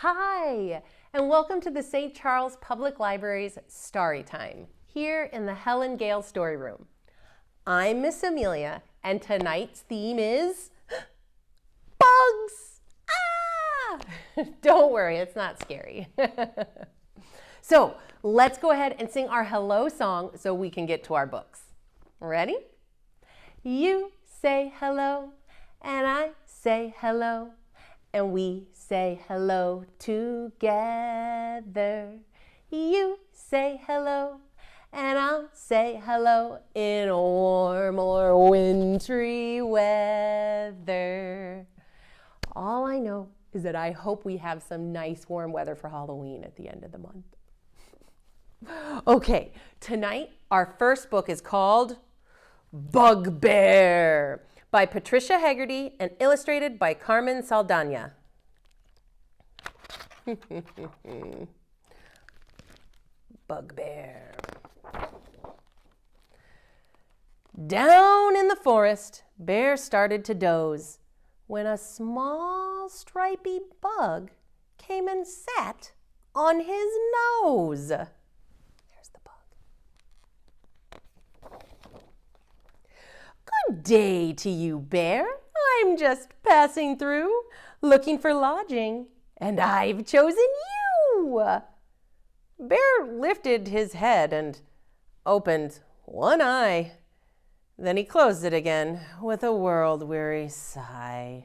Hi, and welcome to the St. Charles Public Library's Starrytime, here in the Helen Gale Story Room. I'm Miss Amelia, and tonight's theme is bugs! Ah! Don't worry, it's not scary. So, let's go ahead and sing our hello song so we can get to our books. Ready? You say hello, and I say hello, and we say hello together. You say hello, and I'll say hello in warm or wintry weather. All I know is that I hope we have some nice warm weather for Halloween at the end of the month. Okay, tonight our first book is called Bugbear by Patricia Hegarty and illustrated by Carmen Saldana. Bugbear. Down in the forest, Bear started to doze when a small stripy bug came and sat on his nose. There's the bug. Good day to you, Bear. I'm just passing through, looking for lodging, and I've chosen you. Bear lifted his head and opened one eye. Then he closed it again with a world-weary sigh.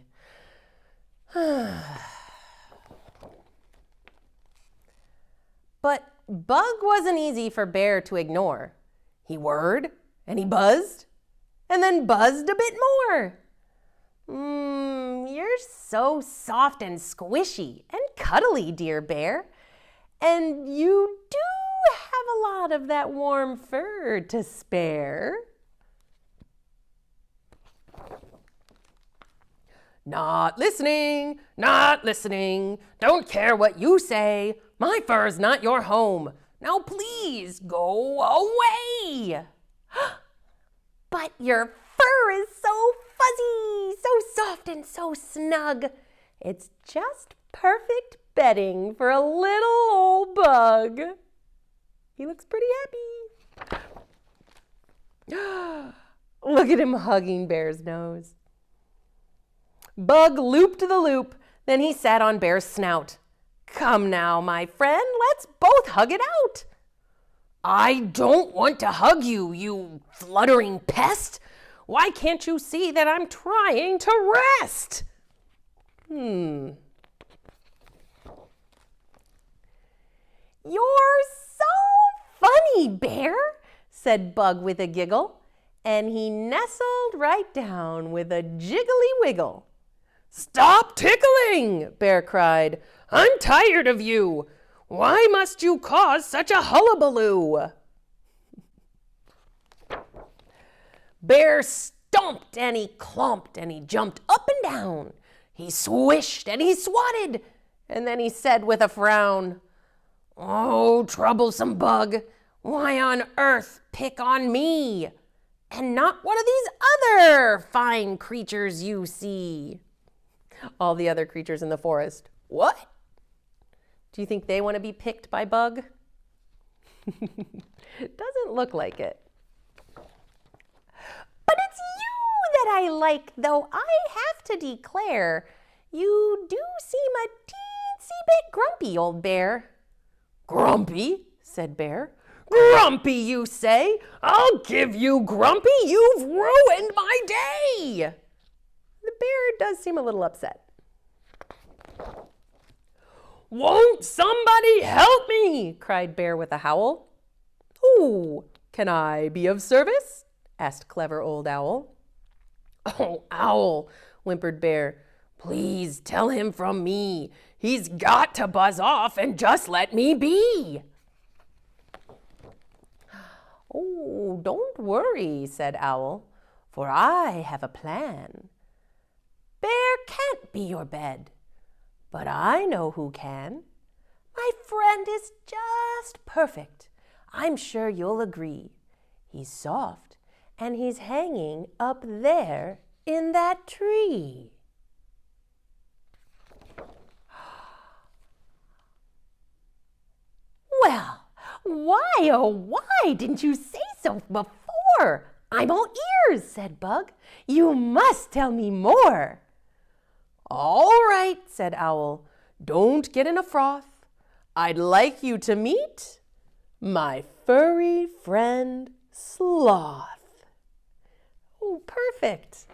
But Bug wasn't easy for Bear to ignore. He whirred and he buzzed and then buzzed a bit more. You're so soft and squishy and cuddly, dear Bear. And you do have a lot of that warm fur to spare. Not listening, not listening. Don't care what you say. My fur's not your home. Now please go away. But your fur is so fuzzy, so soft and so snug. It's just perfect bedding for a little old bug. He looks pretty happy. Look at him hugging Bear's nose. Bug looped the loop, then he sat on Bear's snout. Come now, my friend, let's both hug it out. I don't want to hug you, you fluttering pest. Why can't you see that I'm trying to rest? You're so funny, Bear, said Bug with a giggle, and he nestled right down with a jiggly wiggle. Stop tickling, Bear cried. I'm tired of you. Why must you cause such a hullabaloo? Bear stomped and he clomped and he jumped up and down. He swished and he swatted, and then he said with a frown, Oh, troublesome bug, why on earth pick on me and not one of these other fine creatures you see? All the other creatures in the forest. What? Do you think they want to be picked by Bug? Doesn't look like it. But it's you that I like, though I have to declare, you do seem a teensy bit grumpy, old Bear. Grumpy? Said Bear. Grumpy, you say? I'll give you grumpy. You've ruined my day. The bear does seem a little upset. Won't somebody help me? Cried Bear with a howl. Oh, can I be of service? Asked clever old Owl. Oh, Owl, whimpered Bear. Please tell him from me. He's got to buzz off and just let me be. Oh, don't worry, said Owl, for I have a plan. Bear can't be your bed, but I know who can. My friend is just perfect. I'm sure you'll agree. He's soft, and he's hanging up there in that tree. Why, oh, why didn't you say so before? I'm all ears, said Bug. You must tell me more. All right, said Owl. Don't get in a froth. I'd like you to meet my furry friend, Sloth. Oh, perfect.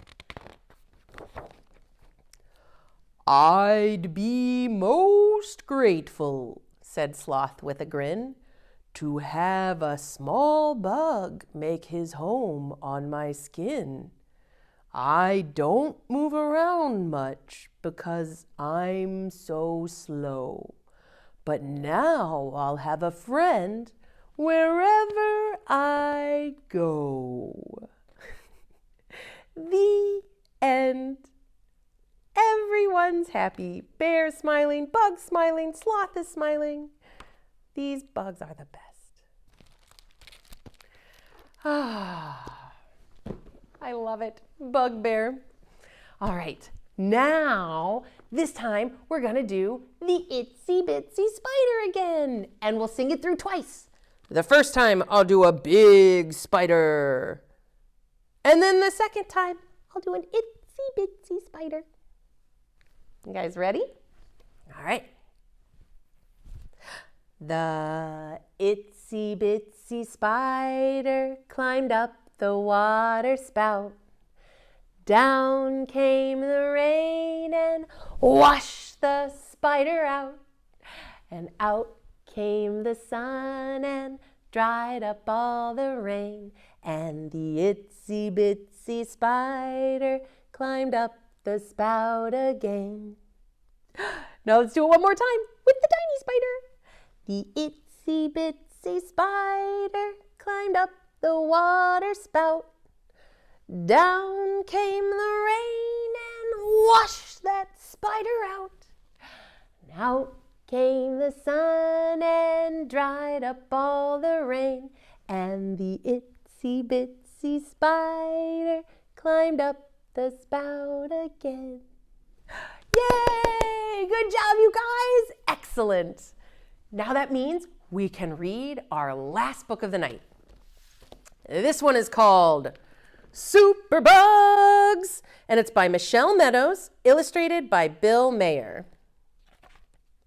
I'd be most grateful, said Sloth with a grin, to have a small bug make his home on my skin. I don't move around much because I'm so slow. But now I'll have a friend wherever I go. The end. Everyone's happy. Bear's smiling, Bug's smiling, Sloth is smiling. These bugs are the best. Ah, I love it. Bugbear. All right, now, this time we're gonna do the Itsy Bitsy Spider again, and we'll sing it through twice. The first time I'll do a big spider. And then the second time I'll do an Itsy Bitsy Spider. You guys ready? All right. The itsy bitsy spider climbed up the water spout. Down came the rain and washed the spider out. And out came the sun and dried up all the rain. And the itsy bitsy spider climbed up the spout again. Now let's do it one more time with the tiny spider. The itsy bitsy spider climbed up the water spout. Down came the rain and washed that spider out. And out came the sun and dried up all the rain. And the itsy bitsy spider climbed up the spout again. Yay! Good job, you guys! Excellent. Now that means we can read our last book of the night. This one is called Superbugs, and it's by Michelle Meadows, illustrated by Bill Mayer.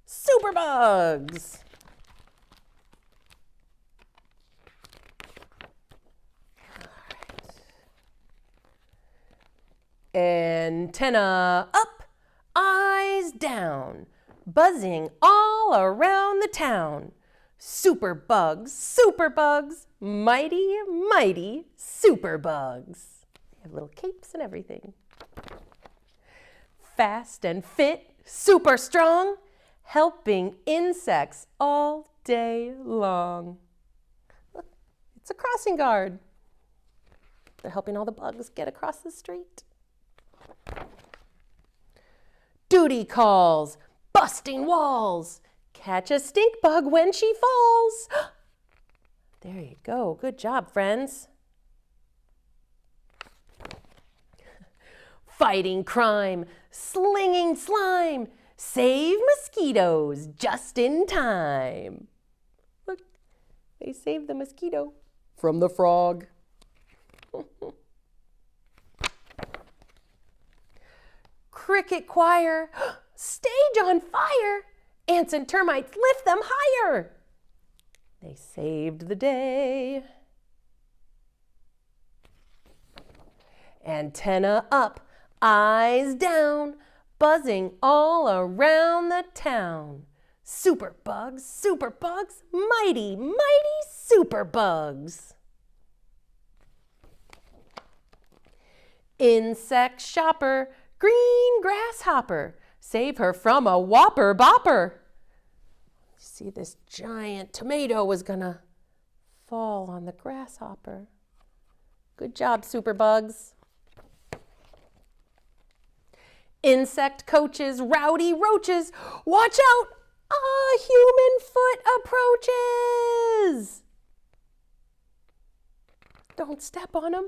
Superbugs. Antenna up, eyes down, buzzing all around the town. Superbugs, mighty, mighty superbugs. They have little capes and everything. Fast and fit, super strong, helping insects all day long. Look, it's a crossing guard. They're helping all the bugs get across the street. Duty calls, busting walls, catch a stink bug when she falls. There you go. Good job, friends. Fighting crime, slinging slime, save mosquitoes just in time. Look, they saved the mosquito from the frog. Cricket choir, stage on fire. Ants and termites lift them higher. They saved the day. Antenna up, eyes down, buzzing all around the town. Superbugs, mighty, mighty superbugs. Insect shopper, green grasshopper, save her from a whopper bopper. See, this giant tomato was gonna fall on the grasshopper. Good job, superbugs. Insect coaches, rowdy roaches, watch out, a human foot approaches. Don't step on him.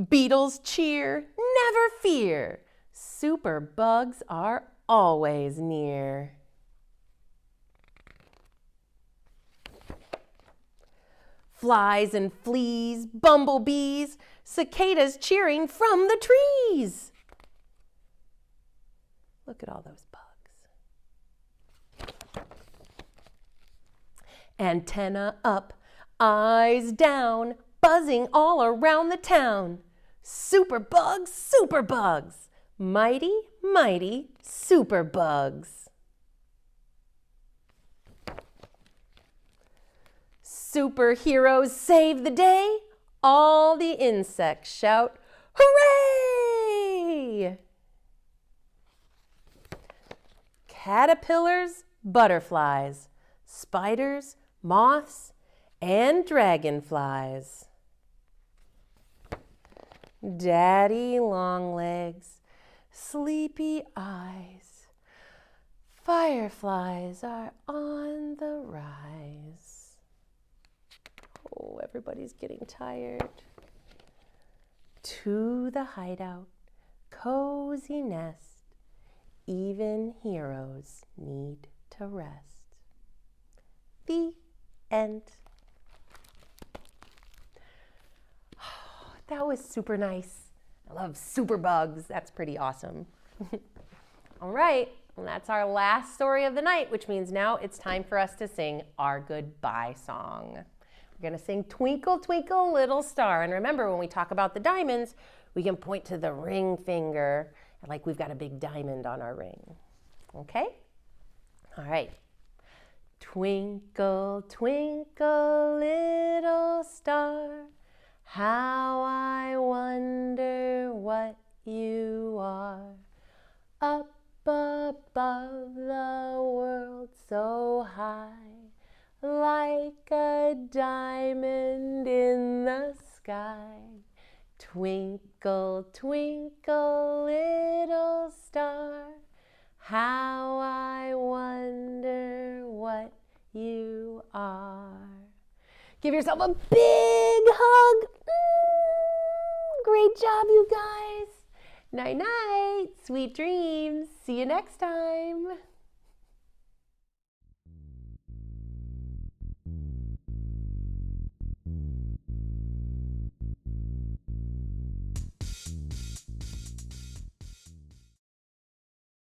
Beetles cheer, never fear. Superbugs are always near. Flies and fleas, bumblebees, cicadas cheering from the trees. Look at all those bugs. Antenna up, eyes down, buzzing all around the town. Superbugs, mighty, mighty superbugs. Superheroes save the day, all the insects shout, hooray! Caterpillars, butterflies, spiders, moths, and dragonflies. Daddy longlegs, sleepy eyes, fireflies are on the rise. Oh, everybody's getting tired. To the hideout, cozy nest, even heroes need to rest. The end. That was super nice. I love superbugs. That's pretty awesome. All right, well, that's our last story of the night, which means now it's time for us to sing our goodbye song. We're gonna sing Twinkle, Twinkle, Little Star. And remember, when we talk about the diamonds, we can point to the ring finger like we've got a big diamond on our ring. Okay? All right. Twinkle, twinkle, little star, how I wonder what you are. Up above the world so high, like a diamond in the sky. Twinkle, twinkle, little star, how I wonder what you are. Give yourself a big hug. Great job, you guys. Night, night. Sweet dreams. See you next time.